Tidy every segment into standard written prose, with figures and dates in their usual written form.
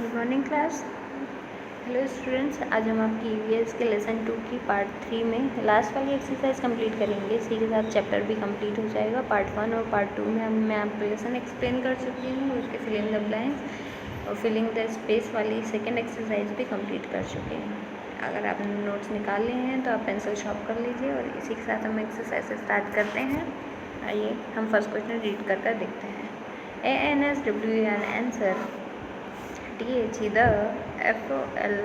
Good morning class. Hello students, आज हम आपकी ईवीएस के लेसन 2 की पार्ट 3 में लास्ट वाली एक्सरसाइज कंप्लीट करेंगे। इसी के साथ चैप्टर भी कंप्लीट हो जाएगा। पार्ट 1 और पार्ट 2 में मैं आपको लेसन एक्सप्लेन कर चुकी हूँ, उसके फिलिंग द ब्लैंक्स और फिलिंग द स्पेस वाली सेकेंड एक्सरसाइज भी कंप्लीट कर चुके हैं। अगर आपने नोट्स निकाल लिए हैं तो आप पेंसिल शॉर्प कर लीजिए और इसी के साथ हम एक्सरसाइज स्टार्ट करते हैं। आइए हम फर्स्ट क्वेश्चन रीड कर देखते हैं। ANSWER answer THE the FOLLOWING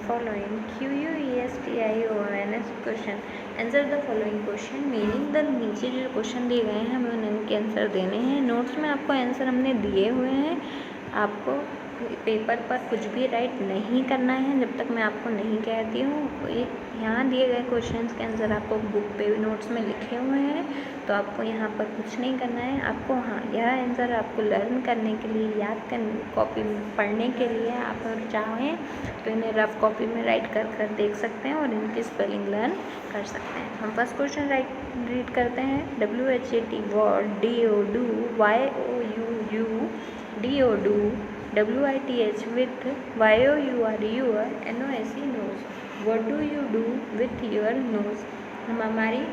following QUESTIONS question answer the following question meaning the नीचे जो क्वेश्चन दिए गए हैं हमें उनके आंसर देने हैं। नोट्स में आपको आंसर हमने दिए हुए हैं, आपको पेपर पर कुछ भी राइट नहीं करना है जब तक मैं आपको नहीं कहती हूँ। यहाँ दिए गए क्वेश्चंस के आंसर आपको बुक पे भी नोट्स में लिखे हुए हैं, तो आपको यहाँ पर कुछ नहीं करना है। आपको यह आंसर आपको लर्न करने के लिए, याद करने, कॉपी में पढ़ने के लिए आप अगर चाहें तो इन्हें रफ कॉपी में राइट कर देख सकते हैं और इनकी स्पेलिंग लर्न कर सकते हैं। हम फर्स्ट क्वेश्चन रीड करते हैं। WHAT word DODO YOUU DODO WITH with YOUR NOSE nose. What do you do with your nose? हम हमारी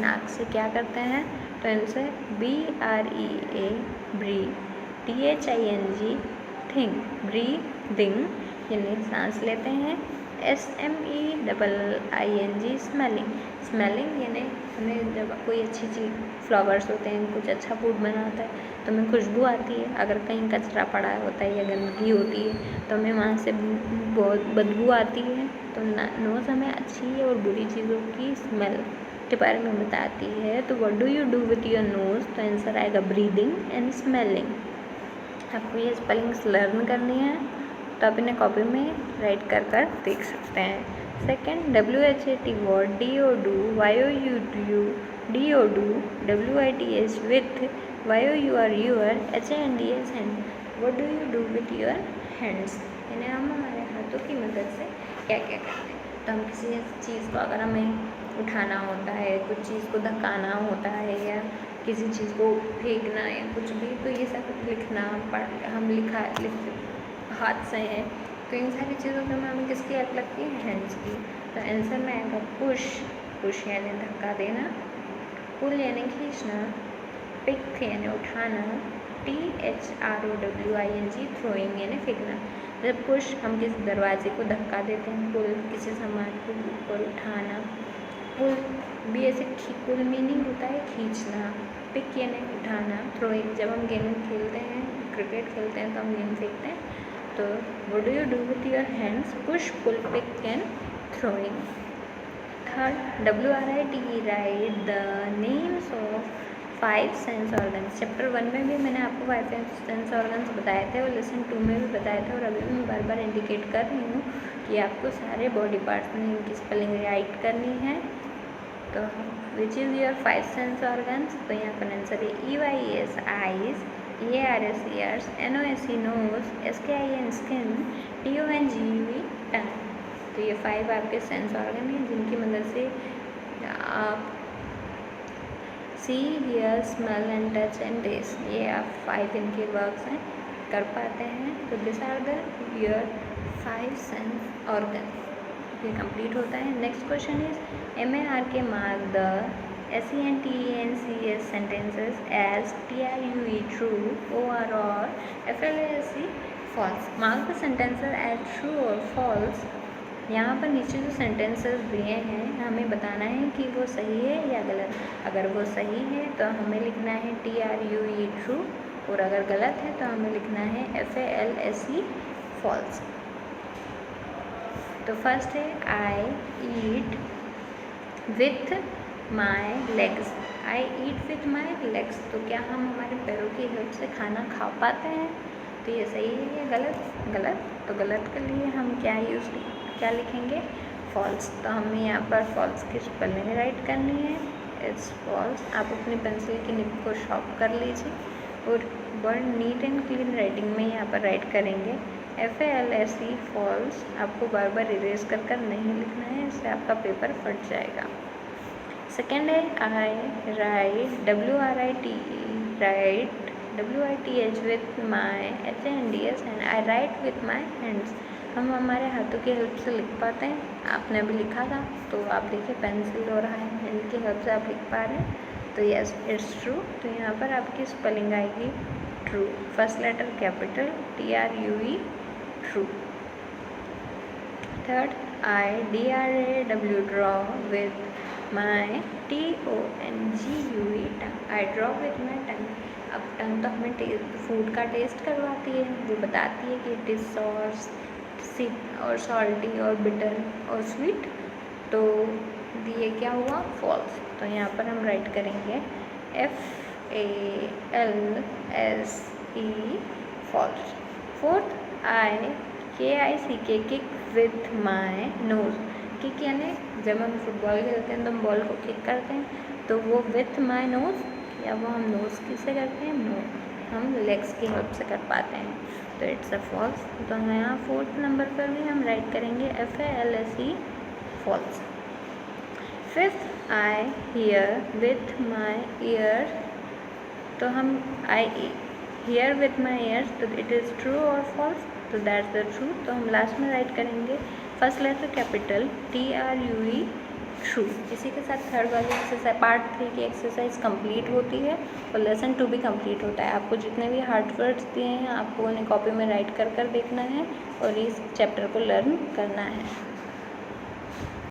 नाक से क्या करते हैं? तो answer BREA breathe, THING thing breathing यानी सांस लेते हैं। SMELLING स्मेलिंग, स्मेलिंग यानी हमें जब कोई अच्छी चीज़, फ्लावर्स होते हैं, कुछ अच्छा फूड बना होता है तो हमें खुशबू आती है। अगर कहीं कचरा पड़ा होता है या गंदगी होती है तो हमें वहाँ से बहुत बदबू आती है। तो नोज़ हमें अच्छी और बुरी चीज़ों की स्मेल के बारे में बताती है। तो what do you do with your nose? तो आंसर आएगा ब्रीदिंग एंड स्मेलिंग। आपको ये स्पेलिंग्स लर्न करनी है तो आप इन्हें कॉपी में राइट कर देख सकते हैं। Second, WHAT word DODO YOUU DODO WITH with YOUR HANDS hand. What do you do with your hands? यानी हम हमारे हाथों की मदद से क्या क्या करते हैं? तो हम किसी चीज़ को, अगर हमें उठाना होता है, कुछ चीज़ को धक्काना होता है या किसी चीज़ को फेंकना या कुछ भी, तो ये सब लिखना हम लिख हाथ से हैं। तो इन सारी चीज़ों में हमें किसकी हेल्प लगती है? हैंड्स की। तो आंसर में आएगा पुश, पुश यानी धक्का देना, पुल यानी खींचना, पिक यानी उठाना, THROWING थ्रोइंग यानी फेंकना। जब पुश हम किसी दरवाजे को धक्का देते हैं, पुल किसी सामान को ऊपर उठाना, पुल भी ऐसे पुल मीनिंग होता है खींचना, पिक यानी उठाना, थ्रोइंग जब हम गेम खेलते हैं, क्रिकेट खेलते हैं तो हम गेम फेंकते हैं। तो what do you do with your hands? Push, pull, pick and throwing. Third, WRITE write the names of 5 sense organs. Chapter 1 में भी मैंने आपको 5 सेंस ऑर्गन्स बताए थे और लेसन 2 में भी बताए थे, और अभी भी मैं बार बार इंडिकेट कर रही हूँ कि आपको सारे बॉडी पार्ट्स में इनकी स्पेलिंग राइट करनी है। तो which is your 5 sense organs? तो यहाँ पर आंसर है EYES eyes, EARS ears, NOSE nose, SKIN skin, TONGUE tongue. तो ये 5 आपके सेंस ऑर्गन हैं जिनकी मदद से आप see, hear, smell and touch and taste, ये आप 5 इनके वर्क्स हैं कर पाते हैं। तो this are the your 5 sense organ. ये कंप्लीट होता है। Next question is MARK mark the SENTENCES sentences as TRUE true, OR or FLASE false. Mark the sentences as true or false. यहाँ पर नीचे जो सेंटेंसेस दिए हैं हमें बताना है कि वो सही है या गलत। अगर वो सही है तो हमें लिखना है TRUE ट्रू, और अगर गलत है तो हमें लिखना है FALSE फॉल्स। तो फर्स्ट है I eat with my legs, I eat with my legs. तो क्या हम हमारे पैरों की हेल्प से खाना खा पाते हैं? तो ये सही है या गलत? गलत। तो गलत के लिए हम क्या लिखेंगे? फॉल्स। तो हमें यहाँ पर फॉल्स की स्पेलिंग राइट करनी है, इट्स फॉल्स। आप अपनी पेंसिल की निब को शॉर्प कर लीजिए और word neat and clean writing में यहाँ पर राइट करेंगे FALSE फॉल्स। आपको बार बार इरेज कर नहीं लिखना है, इससे आपका पेपर फट जाएगा। सेकेंड है I write WRITE write WITH with my HANDS and I write with my hands। हम हमारे हाथों की हेल्प से लिख पाते हैं। आपने अभी लिखा था तो आप देखिए पेंसिल और हैंड की हेल्प से आप लिख पा रहे हैं, तो यस इट्स ट्रू। तो यहाँ पर आपकी स्पेलिंग आएगी true. First letter capital TRUE true. Third IDRAW draw with my TONGUE tongue. I draw with my tongue. अब टंग तो हमें फूड का टेस्ट करवाती है, वो बताती है कि इट इज़ सॉस और सॉल्टी और बिटर और स्वीट। तो ये क्या हुआ फॉल्स। तो यहाँ पर हम राइट करेंगे FALSE false. Fourth KICK kick with my nose. Kick यानी जब हम फुटबॉल खेलते हैं तो हम बॉल को किक करते हैं, तो वो विथ माई नोज़ या वो हम नोज़ किससे करते हैं, नो हम लेग्स की हेल्प से कर पाते हैं, तो इट्स अ फॉल्स। तो यहाँ फोर्थ नंबर पर भी हम राइट करेंगे FALSE false. Fifth I hear with my ear. तो हम I hear with my ears, तो इट इज़ ट्रू और फॉल्स, तो दैट्स द ट्रू। तो हम लास्ट में राइट करेंगे first letter capital TRUE true. इसी के साथ थर्ड वाली एक्सरसाइज पार्ट 3 की एक्सरसाइज कंप्लीट होती है और लेसन 2 भी कंप्लीट होता है। आपको जितने भी हार्ड वर्ड्स दिए हैं आपको उन्हें कॉपी में राइट कर देखना है और इस चैप्टर को लर्न करना है।